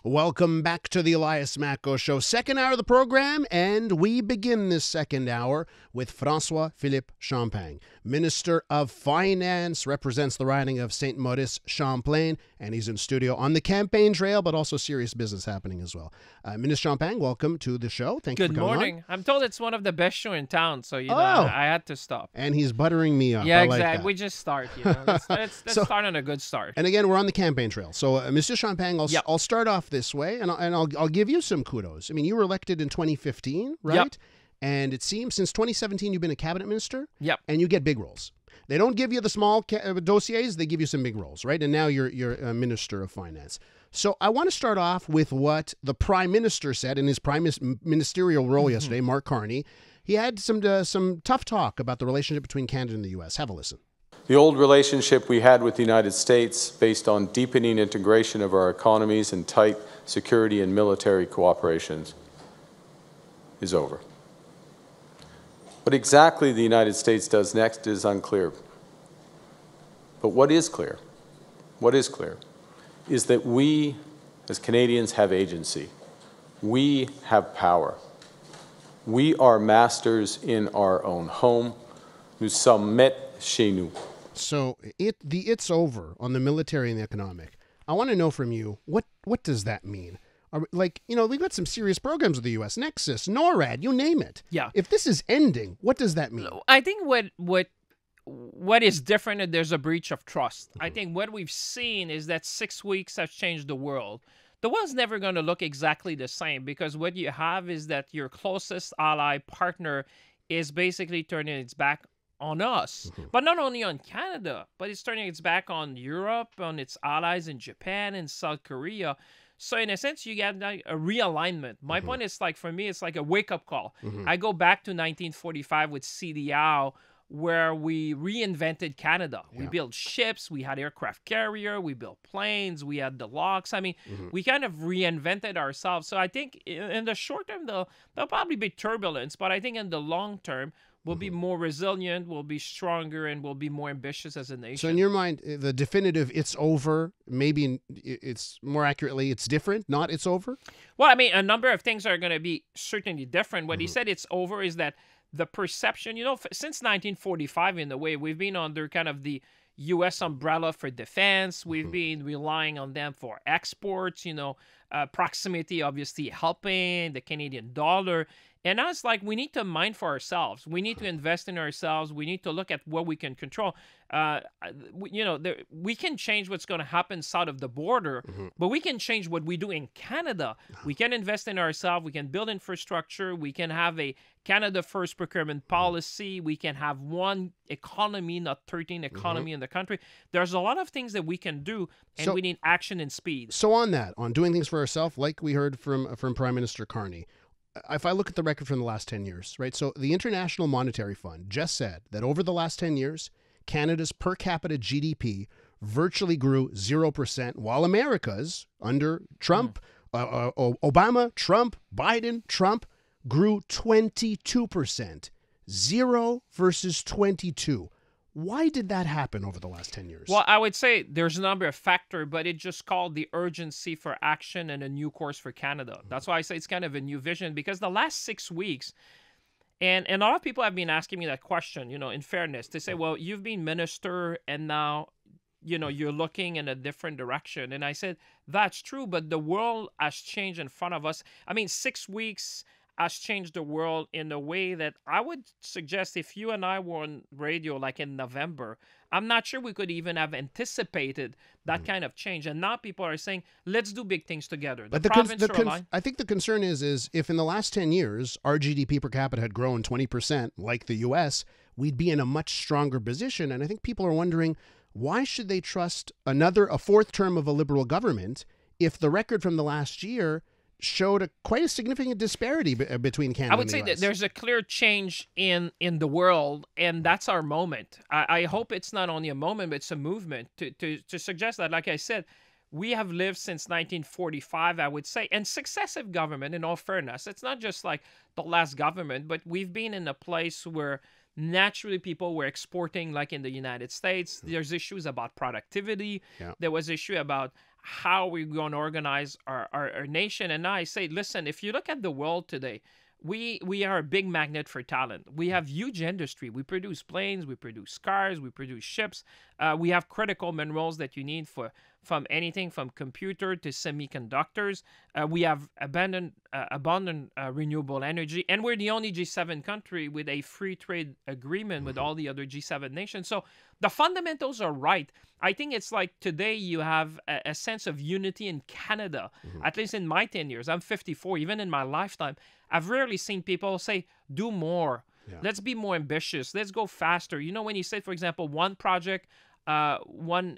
Welcome back to the Elias Makos Show, second hour of the program, and we begin this second hour with François-Philippe Champagne, Minister of Finance, represents the riding of St. Maurice Champlain, and he's in studio on the campaign trail, but also serious business happening as well. Minister Champagne, welcome to the show. Thank you for coming on. Good morning. I'm told it's one of the best shows in town, so I had to stop. And he's buttering me up. Yeah, I exactly. like that. We just start. Let's start on a good start. And again, we're on the campaign trail. So, Mr. Champagne, I'll start off this way, and I'll give you some kudos. I mean, you were elected in 2015, right? Yep. And it seems since 2017 you've been a cabinet minister. Yep. And you get big roles. They don't give you the small dossiers; they give you some big roles, right? And now you're a minister of finance. So I want to start off with what the Prime Minister said in his ministerial role yesterday, Mark Carney. He had some tough talk about the relationship between Canada and the U.S. Have a listen. The old relationship we had with the United States, based on deepening integration of our economies and tight security and military cooperations, is over. What exactly the United States does next is unclear. But what is clear is that we, as Canadians, have agency. We have power. We are masters in our own home. Nous sommes maîtres chez nous. So it's over on the military and the economic. I want to know from you, what does that mean? We've got some serious programs with the U.S., Nexus, NORAD, you name it. Yeah. If this is ending, what does that mean? I think what is different is there's a breach of trust. I think what we've seen is that 6 weeks has changed the world. The world's never going to look exactly the same because what you have is that your closest ally partner is basically turning its back on us, but not only on Canada, but it's turning its back on Europe, on its allies in Japan and South Korea. So in a sense, you get like a realignment. My point is, like, for me, it's like a wake-up call. I go back to 1945 with CDAO, where we reinvented Canada. We built ships, we had aircraft carrier, we built planes, we had the locks. I mean, we kind of reinvented ourselves. So I think in the short term, there'll probably be turbulence, but I think in the long term, we'll be more resilient, we'll be stronger, and we'll be more ambitious as a nation. So in your mind, the definitive "it's over," maybe it's more accurately, it's different, not "it's over"? Well, I mean, a number of things are going to be certainly different. What he said "it's over" is that the perception, since 1945, in a way, we've been under kind of the U.S. umbrella for defense. We've been relying on them for exports, proximity obviously helping, the Canadian dollar. And now it's like we need to mind for ourselves. We need to invest in ourselves. We need to look at what we can control. We can change what's going to happen south of the border, but we can change what we do in Canada. We can invest in ourselves. We can build infrastructure. We can have a Canada First procurement policy. We can have one economy, not 13 economy in the country. There's a lot of things that we can do, and we need action and speed. So on doing things for ourselves, like we heard from Prime Minister Carney, if I look at the record from the last 10 years, right? So the International Monetary Fund just said that over the last 10 years, Canada's per capita GDP virtually grew 0%, while America's under Trump, Obama, Trump, Biden, Trump grew 22%. 0 versus 22. Why did that happen over the last 10 years? Well, I would say there's a number of factors, but it just called the urgency for action and a new course for Canada. That's why I say it's kind of a new vision, because the last 6 weeks, and a lot of people have been asking me that question, in fairness. They say, well, you've been minister and now, you're looking in a different direction. And I said, that's true, but the world has changed in front of us. I mean, 6 weeks has changed the world in a way that I would suggest if you and I were on radio like in November, I'm not sure we could even have anticipated that kind of change. And now people are saying, let's do big things together. But I think the concern is if in the last 10 years, our GDP per capita had grown 20% like the U.S., we'd be in a much stronger position. And I think people are wondering, why should they trust a fourth term of a Liberal government if the record from the last year showed quite a significant disparity between Canada and the US. I would say that there's a clear change in the world, and that's our moment. I hope it's not only a moment, but it's a movement to suggest that, like I said, we have lived since 1945, I would say, and successive government, in all fairness. It's not just like the last government, but we've been in a place where naturally people were exporting, like in the United States. There's issues about productivity. Yeah. There was issue about how we're going to organize our nation. And now I say, listen, if you look at the world today, we are a big magnet for talent. We have huge industry. We produce planes, we produce cars, we produce ships. We have critical minerals that you need from anything from computer to semiconductors. We have abundant renewable energy, and we're the only G7 country with a free trade agreement with all the other G7 nations. So the fundamentals are right. I think it's like today you have a sense of unity in Canada, at least in my 10 years. I'm 54. Even in my lifetime, I've rarely seen people say, do more. Yeah. Let's be more ambitious. Let's go faster. You know, when you say, for example, one project, one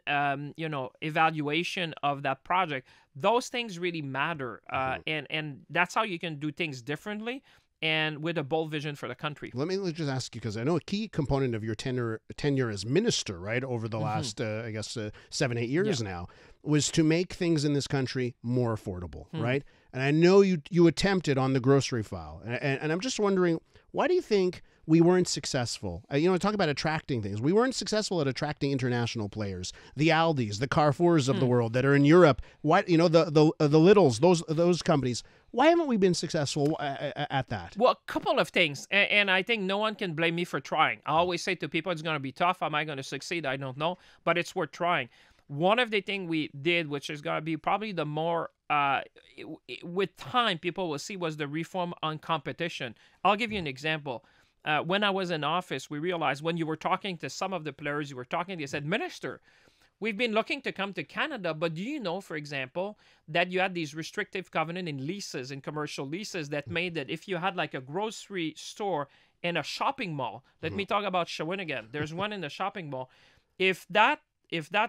evaluation of that project, those things really matter. And that's how you can do things differently and with a bold vision for the country. Let me just ask you, because I know a key component of your tenure as minister, right, over the last, 7-8 years now, was to make things in this country more affordable, right? And I know you attempted on the grocery file. And I'm just wondering, why do you think we weren't successful? Talk about attracting things. We weren't successful at attracting international players, the Aldis, the Carrefours of the world that are in Europe. Why, the Littles, those companies. Why haven't we been successful at that? Well, a couple of things, and I think no one can blame me for trying. I always say to people, it's going to be tough. Am I going to succeed? I don't know, but it's worth trying. One of the things we did, which is going to be probably the more, with time, people will see, was the reform on competition. I'll give you an example. When I was in office, we realized when you were talking to some of the players you were talking to, they said, Minister, we've been looking to come to Canada, but do you know, for example, that you had these restrictive covenant in leases, in commercial leases, that made that if you had like a grocery store and a shopping mall, let me talk about Shawinigan. There's one in the shopping mall. If that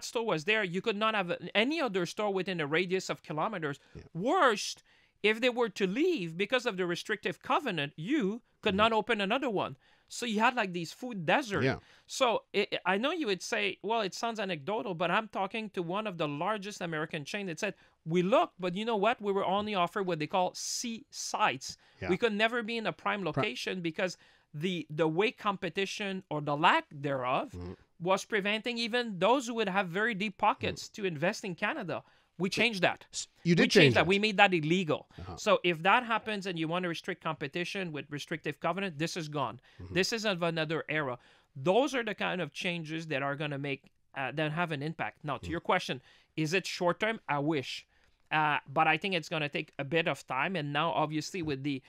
store was there, you could not have any other store within a radius of kilometers. Yeah. Worst, if they were to leave because of the restrictive covenant, you could not open another one. So you had like these food deserts. Yeah. So I know you would say, well, it sounds anecdotal, but I'm talking to one of the largest American chains that said, we looked, but you know what? We were only offered what they call C sites. Yeah. We could never be in a prime location because the way competition or the lack thereof was preventing even those who would have very deep pockets to invest in Canada. We changed that. You did change that. We made that illegal. So if that happens and you want to restrict competition with restrictive covenant, this is gone. This is of another era. Those are the kind of changes that are going to make, that have an impact. Now, to your question, is it short term? I wish. But I think it's going to take a bit of time. And now, obviously, with the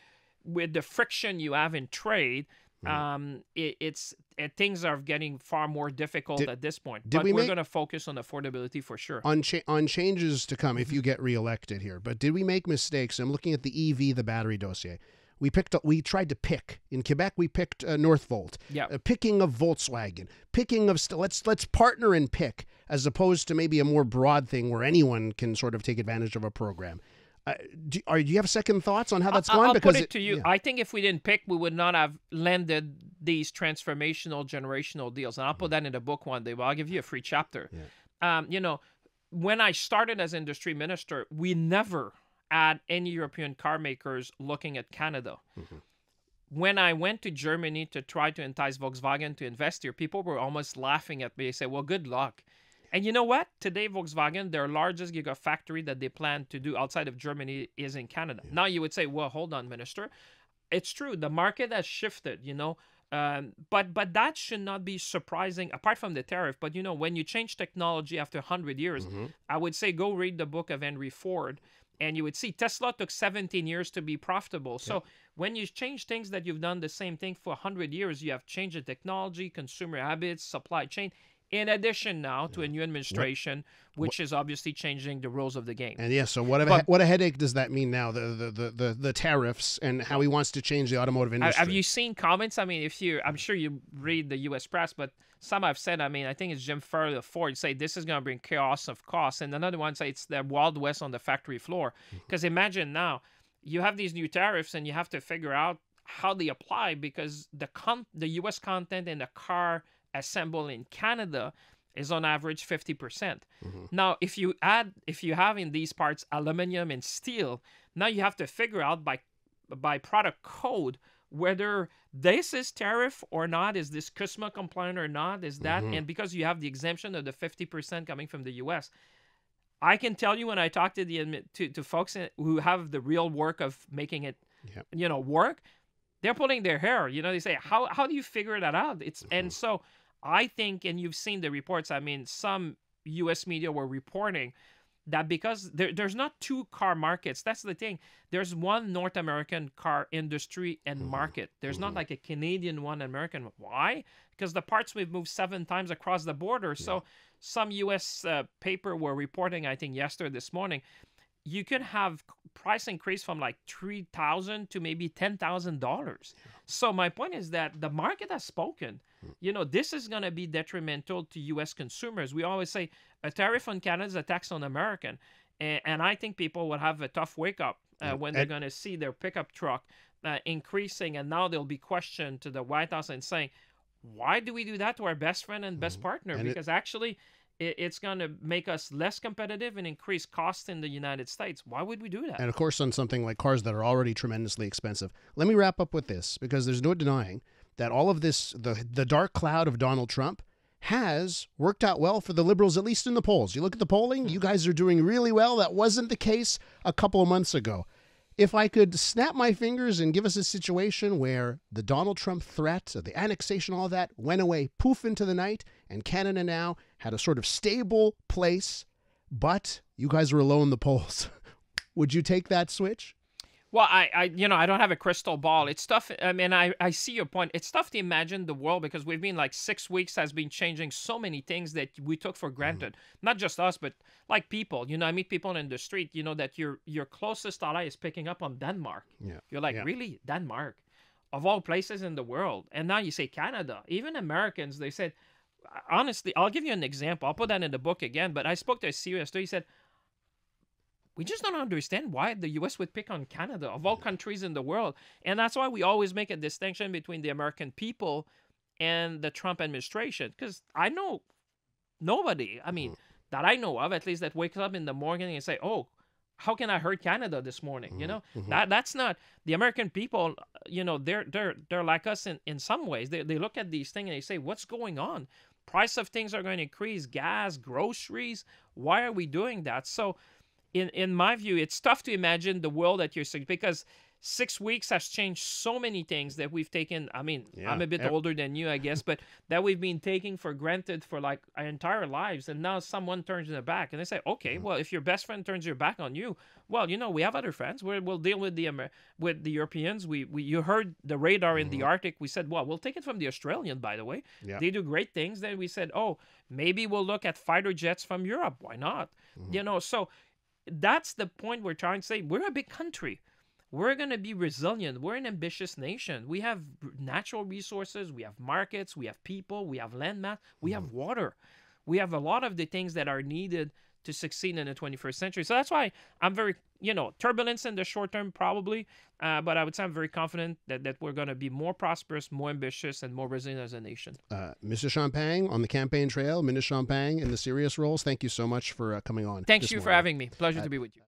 friction you have in trade, things are getting far more difficult at this point. But we're going to focus on affordability for sure. On changes to come if you get reelected here. But did we make mistakes? I'm looking at the EV, the battery dossier. We tried to pick. In Quebec, we picked Northvolt. Yeah. Picking of Volkswagen. Picking of let's partner and pick, as opposed to maybe a more broad thing where anyone can sort of take advantage of a program. Do you have second thoughts on how that's gone? I'll put it to you. Yeah. I think if we didn't pick, we would not have landed these transformational, generational deals. And I'll put that in the book one day, but I'll give you a free chapter. Yeah. When I started as industry minister, we never had any European car makers looking at Canada. When I went to Germany to try to entice Volkswagen to invest here, people were almost laughing at me. They said, well, good luck. And you know what? Today, Volkswagen, their largest gigafactory that they plan to do outside of Germany is in Canada. Yeah. Now, you would say, well, hold on, Minister. It's true. The market has shifted, but that should not be surprising, apart from the tariff. But, when you change technology after 100 years, I would say go read the book of Henry Ford, and you would see Tesla took 17 years to be profitable. Yeah. So when you change things that you've done the same thing for 100 years, you have changed the technology, consumer habits, supply chain. In addition now to a new administration, which is obviously changing the rules of the game. And so what a headache does that mean now, the tariffs and how he wants to change the automotive industry? Have you seen comments? I mean, I'm sure you read the U.S. press, but some have said, I think it's Jim Farley of Ford, say this is going to bring chaos of costs. And another one say it's the Wild West on the factory floor. Because imagine now, you have these new tariffs and you have to figure out how they apply, because the U.S. content in the car assembled in Canada is on average 50%. Now, if you have in these parts aluminum and steel, now you have to figure out by product code whether this is tariff or not, is this CUSMA compliant or not, is that, and because you have the exemption of the 50% coming from the US, I can tell you when I talk to to folks who have the real work of making it, work, they're pulling their hair. They say, how do you figure that out? And so I think, and you've seen the reports. I mean, some U.S. media were reporting that because there's not two car markets. That's the thing. There's one North American car industry and market. There's not like a Canadian one, American. Why? Because the parts we've moved 7 times across the border. So some U.S. paper were reporting, I think this morning, you could have price increase from like $3,000 to maybe $10,000. So my point is that the market has spoken. This is going to be detrimental to U.S. consumers. We always say a tariff on Canada is a tax on American. And I think people will have a tough wake up when they're going to see their pickup truck increasing. And now they'll be questioned to the White House and saying, why do we do that to our best friend and best partner? Because actually, it's going to make us less competitive and increase costs in the United States. Why would we do that? And of course, on something like cars that are already tremendously expensive. Let me wrap up with this, because there's no denying that all of this, the dark cloud of Donald Trump, has worked out well for the Liberals, at least in the polls. You look at the polling, you guys are doing really well. That wasn't the case a couple of months ago. If I could snap my fingers and give us a situation where the Donald Trump threat, the annexation, all that went away, poof into the night, and Canada now had a sort of stable place, but you guys were low in the polls, would you take that switch? Well, I don't have a crystal ball. It's tough. I mean, I see your point. It's tough to imagine the world because we've been like 6 weeks has been changing so many things that we took for granted. Not just us, but like people. I meet people in the street, that your closest ally is picking up on Denmark. Yeah. You're like, really? Denmark? Of all places in the world. And now you say Canada. Even Americans, they said, honestly, I'll give you an example. I'll put that in the book again. But I spoke to a CEO yesterday. He said, we just don't understand why the U.S. would pick on Canada, of all countries in the world. And that's why we always make a distinction between the American people and the Trump administration. Because I know nobody, that I know of, at least, that wakes up in the morning and say, oh, how can I hurt Canada this morning? That's not the American people. They're like us in some ways. They look at these things and they say, what's going on? Price of things are going to increase, gas, groceries. Why are we doing that? So in my view, it's tough to imagine the world that you're seeing because 6 weeks has changed so many things that we've taken. I'm a bit older than you, I guess, but that we've been taking for granted for like our entire lives. And now someone turns their back and they say, okay, well, if your best friend turns your back on you, well, we have other friends. We'll deal with the Europeans. You heard the radar in the Arctic. We said, well, we'll take it from the Australian, by the way. Yeah. They do great things. Then we said, oh, maybe we'll look at fighter jets from Europe. Why not? So that's the point we're trying to say. We're a big country. We're going to be resilient. We're an ambitious nation. We have natural resources. We have markets. We have people. We have land mass. We have water. We have a lot of the things that are needed to succeed in the 21st century. So that's why I'm very, turbulence in the short term probably, but I would say I'm very confident that we're going to be more prosperous, more ambitious, and more resilient as a nation. Mr. Champagne on the campaign trail, Minister Champagne in the serious roles, thank you so much for coming on. Thanks you for having me. Pleasure to be with you.